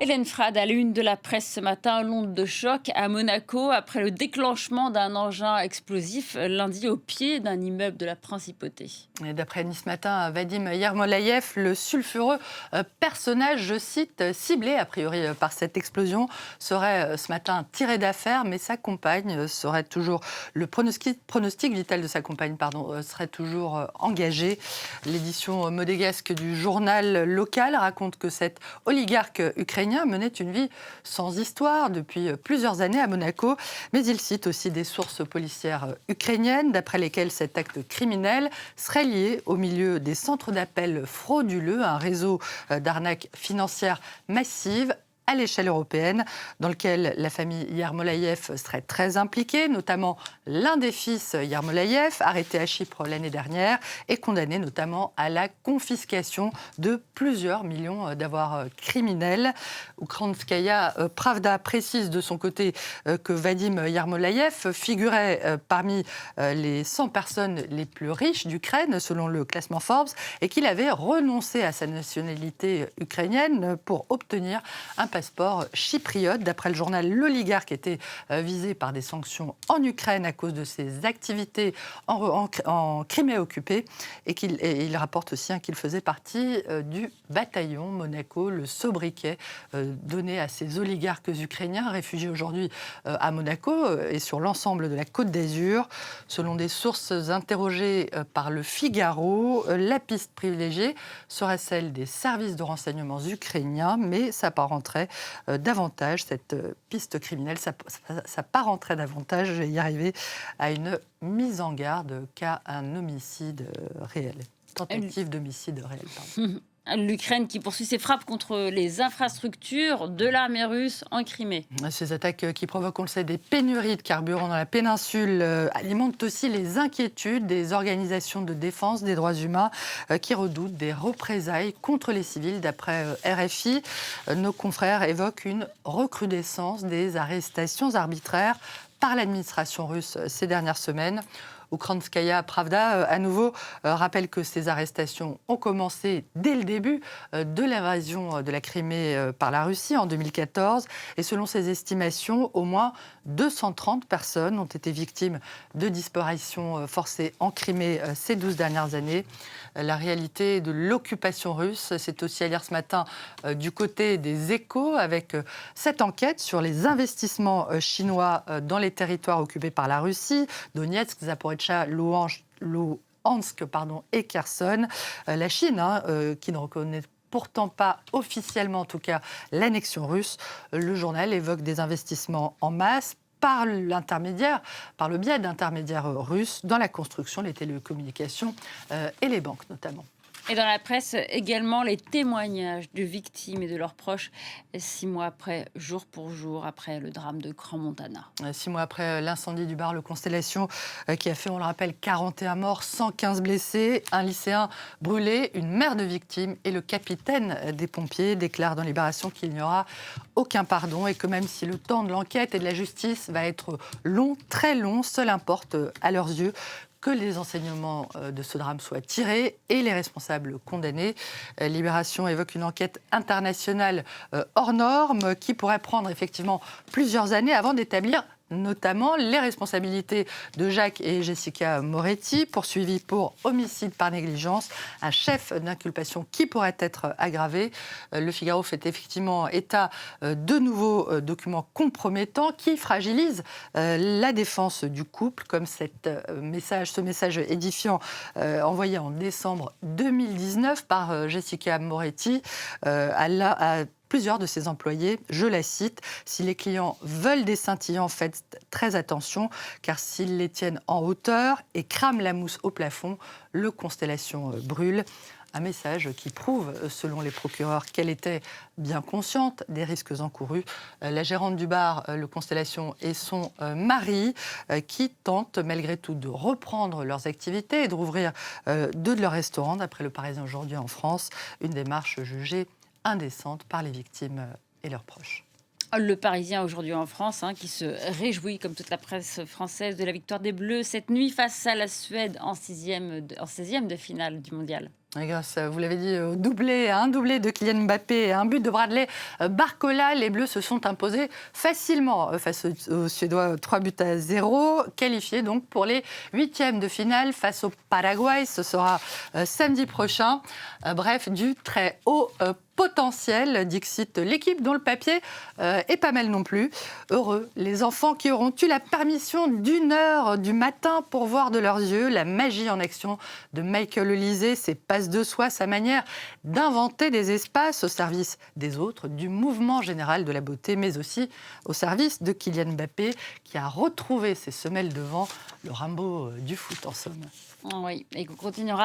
Hélène Frade, à la une de la presse ce matin, l'onde de choc à Monaco après le déclenchement d'un engin explosif lundi au pied d'un immeuble de la principauté. Et d'après Nice Matin, Vadim Yermolayev, le sulfureux personnage, je cite, ciblé a priori par cette explosion, serait ce matin tiré d'affaire, mais sa compagne serait toujours, le pronostic vital de sa compagne, serait toujours engagé. L'édition modégasque du journal local raconte que cet oligarque ukrainien menait une vie sans histoire depuis plusieurs années à Monaco, mais il cite aussi des sources policières ukrainiennes, d'après lesquelles cet acte criminel serait lié au milieu des centres d'appel frauduleux, un réseau d'arnaques financières massives à l'échelle européenne, dans lequel la famille Yermolayev serait très impliquée, notamment l'un des fils Yermolayev, arrêté à Chypre l'année dernière, et condamné notamment à la confiscation de plusieurs millions d'avoirs criminels. Ukrainskaya Pravda précise de son côté que Vadim Yermolayev figurait parmi les 100 personnes les plus riches d'Ukraine, selon le classement Forbes, et qu'il avait renoncé à sa nationalité ukrainienne pour obtenir un passeport chypriote. D'après le journal, l'oligarque était visé par des sanctions en Ukraine à cause de ses activités en Crimée occupée, et il rapporte aussi qu'il faisait partie du bataillon Monaco, le sobriquet donné à ces oligarques ukrainiens réfugiés aujourd'hui à Monaco et sur l'ensemble de la Côte d'Azur. Selon des sources interrogées par le Figaro, la piste privilégiée serait celle des services de renseignement ukrainiens, mais s'apparenterait davantage, cette piste criminelle, s'apparenterait davantage, je vais y arriver, à une mise en garde qu'à un homicide réel. Tentative d'homicide réel, pardon. L'Ukraine qui poursuit ses frappes contre les infrastructures de l'armée russe en Crimée. Ces attaques qui provoquent, on le sait, des pénuries de carburant dans la péninsule alimentent aussi les inquiétudes des organisations de défense des droits humains qui redoutent des représailles contre les civils. D'après RFI, nos confrères évoquent une recrudescence des arrestations arbitraires par l'administration russe ces dernières semaines. Ukrainskaya Pravda, à nouveau, rappelle que ces arrestations ont commencé dès le début de l'invasion de la Crimée par la Russie en 2014. Et selon ses estimations, au moins 230 personnes ont été victimes de disparitions forcées en Crimée ces 12 dernières années. La réalité de l'occupation russe, c'est aussi à lire ce matin du côté des Échos, avec cette enquête sur les investissements chinois dans les territoires occupés par la Russie, Donetsk, Zaporijjia, Luhansk et Kherson. La Chine, qui ne reconnaît pourtant pas officiellement, en tout cas, l'annexion russe. Le journal évoque des investissements en masse par le biais d'intermédiaires russes dans la construction, les télécommunications et les banques notamment. Et dans la presse, également les témoignages de victimes et de leurs proches, 6 mois après, jour pour jour, après le drame de Crans-Montana. 6 mois après l'incendie du bar Le Constellation, qui a fait, on le rappelle, 41 morts, 115 blessés, un lycéen brûlé, une mère de victime et le capitaine des pompiers déclarent dans Libération qu'il n'y aura aucun pardon et que même si le temps de l'enquête et de la justice va être long, très long, seul importe à leurs yeux que les enseignements de ce drame soient tirés et les responsables condamnés. Libération évoque une enquête internationale hors norme qui pourrait prendre effectivement plusieurs années avant d'établir notamment les responsabilités de Jacques et Jessica Moretti, poursuivis pour homicide par négligence, un chef d'inculpation qui pourrait être aggravé. Le Figaro fait effectivement état de nouveaux documents compromettants qui fragilisent la défense du couple, comme ce message édifiant envoyé en décembre 2019 par Jessica Moretti à plusieurs de ses employés, je la cite, « Si les clients veulent des scintillants, faites très attention, car s'ils les tiennent en hauteur et crament la mousse au plafond, le Constellation brûle ». Un message qui prouve, selon les procureurs, qu'elle était bien consciente des risques encourus. La gérante du bar, le Constellation, et son mari, qui tentent malgré tout de reprendre leurs activités et de rouvrir deux de leurs restaurants, d'après le Parisien aujourd'hui en France, une démarche jugée indécente par les victimes et leurs proches. Le Parisien aujourd'hui en France, qui se réjouit, comme toute la presse française, de la victoire des Bleus cette nuit face à la Suède en 16e de finale du mondial. Et grâce, vous l'avez dit, au doublé, à un doublé de Kylian Mbappé et un but de Bradley Barcola, les Bleus se sont imposés facilement face aux Suédois, 3-0, qualifiés donc pour les huitièmes de finale face au Paraguay. Ce sera samedi prochain. Bref, du très haut potentiel, dixit l'équipe dont le papier est pas mal non plus. Heureux les enfants qui auront eu la permission d'1 heure du matin pour voir de leurs yeux la magie en action de Michael Olise, ses passes de soi, sa manière d'inventer des espaces au service des autres, du mouvement général de la beauté, mais aussi au service de Kylian Mbappé qui a retrouvé ses semelles devant, le Rambo du foot en somme. Oui, et qu'on continuera